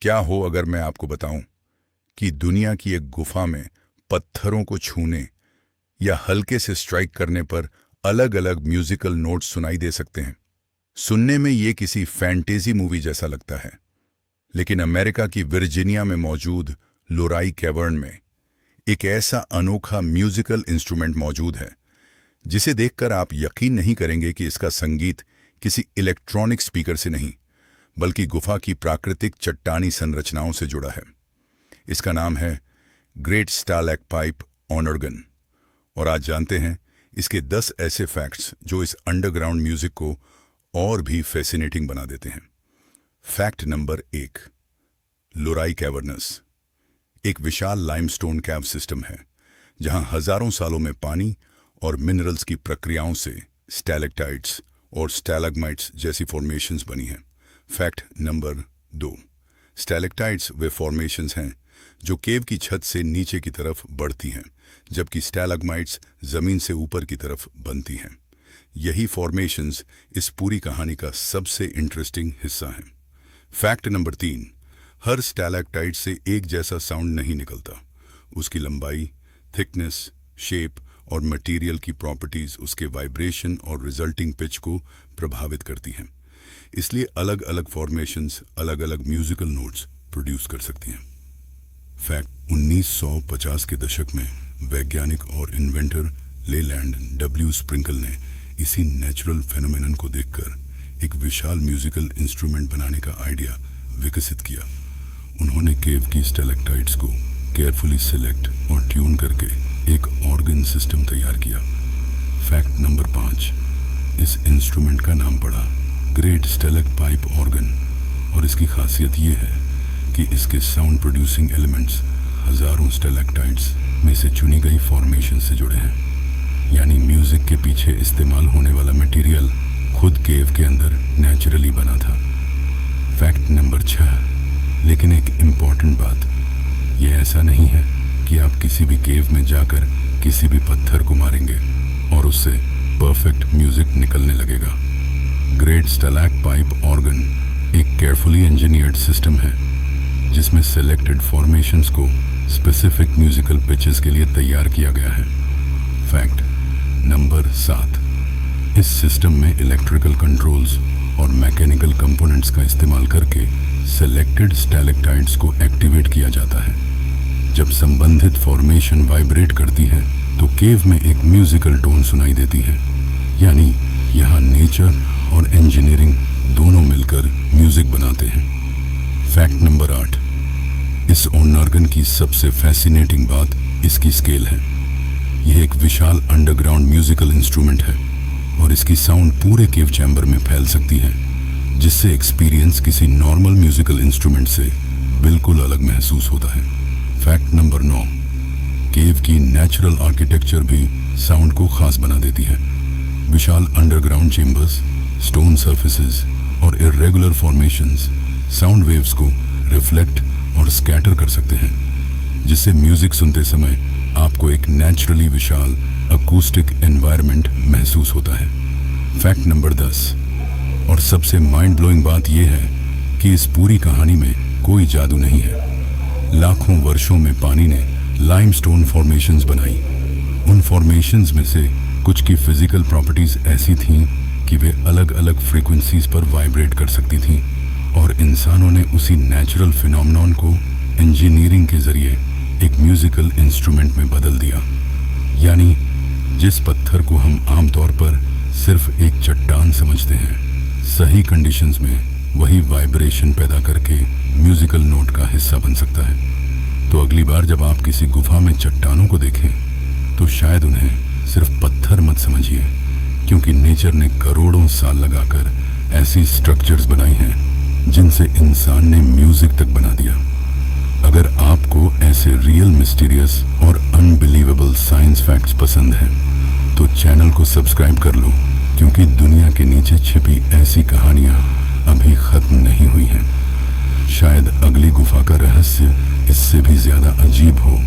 क्या हो अगर मैं आपको बताऊं कि दुनिया की एक गुफा में पत्थरों को छूने या हल्के से स्ट्राइक करने पर अलग अलग म्यूजिकल नोट्स सुनाई दे सकते हैं। सुनने में ये किसी फैंटेसी मूवी जैसा लगता है, लेकिन अमेरिका की वर्जीनिया में मौजूद लोराई कैवर्न में एक ऐसा अनोखा म्यूजिकल इंस्ट्रूमेंट मौजूद है जिसे देखकर आप यकीन नहीं करेंगे कि इसका संगीत किसी इलेक्ट्रॉनिक स्पीकर से नहीं बल्कि गुफा की प्राकृतिक चट्टानी संरचनाओं से जुड़ा है। इसका नाम है ग्रेट स्टालैक्टाइट ऑर्गन। और आज जानते हैं इसके 10 ऐसे फैक्ट्स जो इस अंडरग्राउंड म्यूजिक को और भी फैसिनेटिंग बना देते हैं। फैक्ट नंबर 1, लोराई कैवर्नस एक विशाल लाइमस्टोन कैव सिस्टम है जहां हजारों सालों में पानी और मिनरल्स की प्रक्रियाओं से स्टैलेक्टाइट्स और स्टैलेग्माइट्स जैसी फॉर्मेशंस बनी हैं। फैक्ट नंबर 2, स्टैलेक्टाइट्स वे फॉर्मेशंस हैं जो केव की छत से नीचे की तरफ बढ़ती हैं, जबकि स्टैलेग्माइट्स जमीन से ऊपर की तरफ बनती हैं। यही फॉर्मेशंस इस पूरी कहानी का सबसे इंटरेस्टिंग हिस्सा हैं। फैक्ट नंबर 3, हर स्टैलेक्टाइट से एक जैसा साउंड नहीं निकलता। उसकी लंबाई, थिकनेस, शेप और मटेरियल की प्रॉपर्टीज उसके वाइब्रेशन और रिजल्टिंग पिच को प्रभावित करती हैं। इसलिए अलग अलग फॉर्मेशंस अलग अलग म्यूजिकल नोट्स प्रोड्यूस कर सकती हैं। फैक्ट 1950 के दशक में वैज्ञानिक और इन्वेंटर लेलैंड डब्ल्यू स्प्रिंकल ने इसी नेचुरल फेनोमेनन को देखकर एक विशाल म्यूजिकल इंस्ट्रूमेंट बनाने का आइडिया विकसित किया। उन्होंने केव की स्टैलेक्टाइट्स को केयरफुली सिलेक्ट और ट्यून करके एक ऑर्गन सिस्टम तैयार किया। फैक्ट नंबर 5, इस इंस्ट्रूमेंट का नाम पड़ा ग्रेट स्टैलेक्टाइट ऑर्गन और इसकी खासियत ये है कि इसके साउंड प्रोड्यूसिंग एलिमेंट्स हजारों स्टैलेक्टाइट्स में से चुनी गई फॉर्मेशन से जुड़े हैं। यानी म्यूजिक के पीछे इस्तेमाल होने वाला मटेरियल खुद केव के अंदर नेचुरली बना था। फैक्ट नंबर 6, लेकिन एक इम्पॉर्टेंट बात, यह ऐसा नहीं है कि आप किसी भी केव में जाकर किसी भी पत्थर को मारेंगे और उससे परफेक्ट म्यूजिक निकलने लगेगा। ग्रेट स्टैलेक्टाइट ऑर्गन एक केयरफुली इंजीनियर्ड सिस्टम है जिसमें सेलेक्टेड फॉर्मेशंस को स्पेसिफिक म्यूजिकल पिचेस के लिए तैयार किया गया है। फैक्ट नंबर 7, इस सिस्टम में इलेक्ट्रिकल कंट्रोल्स और मैकेनिकल कंपोनेंट्स का इस्तेमाल करके सेलेक्टेड स्टैलेक्टाइट्स को एक्टिवेट किया जाता है। जब संबंधित फॉर्मेशन वाइब्रेट करती है तो केव में एक म्यूजिकल टोन सुनाई देती है। यानी यहाँ नेचर और इंजीनियरिंग दोनों मिलकर म्यूजिक बनाते हैं। फैक्ट नंबर 8, इस ऑर्गन की सबसे फैसिनेटिंग बात इसकी स्केल है। यह एक विशाल अंडरग्राउंड म्यूजिकल इंस्ट्रूमेंट है और इसकी साउंड पूरे केव चैम्बर में फैल सकती है, जिससे एक्सपीरियंस किसी नॉर्मल म्यूजिकल इंस्ट्रूमेंट से बिल्कुल अलग महसूस होता है। फैक्ट नंबर 9, केव की नेचुरल आर्किटेक्चर भी साउंड को खास बना देती है। विशाल अंडरग्राउंड चेम्बर्स, स्टोन सर्फेसेस और इर्रेगुलर फॉर्मेशंस साउंड वेव्स को रिफ्लेक्ट और स्कैटर कर सकते हैं, जिससे म्यूजिक सुनते समय आपको एक नेचुरली विशाल अकूस्टिक एनवायरनमेंट महसूस होता है। फैक्ट नंबर 10, और सबसे माइंड ब्लोइंग बात यह है कि इस पूरी कहानी में कोई जादू नहीं है। लाखों वर्षों में पानी ने लाइमस्टोन फॉर्मेशंस बनाई। उन फॉर्मेशंस में से कुछ की फिजिकल प्रॉपर्टीज ऐसी थीं कि वे अलग अलग फ्रीक्वेंसीज पर वाइब्रेट कर सकती थीं, और इंसानों ने उसी नेचुरल फिनोमेनन को इंजीनियरिंग के जरिए एक म्यूजिकल इंस्ट्रूमेंट में बदल दिया। यानी जिस पत्थर को हम आमतौर पर सिर्फ एक चट्टान समझते हैं, सही कंडीशंस में वही वाइब्रेशन पैदा करके म्यूजिकल नोट का हिस्सा बन सकता है। तो अगली बार जब आप किसी गुफा में चट्टानों को देखें तो शायद उन्हें सिर्फ पत्थर मत समझिए, क्योंकि नेचर ने करोड़ों साल लगाकर ऐसी स्ट्रक्चर्स बनाई हैं जिनसे इंसान ने म्यूजिक तक बना दिया। अगर आपको ऐसे रियल मिस्टीरियस और अनबिलीवेबल साइंस फैक्ट्स पसंद हैं तो चैनल को सब्सक्राइब कर लो, क्योंकि दुनिया के नीचे छिपी ऐसी कहानियां अभी खत्म नहीं हुई हैं। शायद अगली गुफा का रहस्य इससे भी ज्यादा अजीब हो।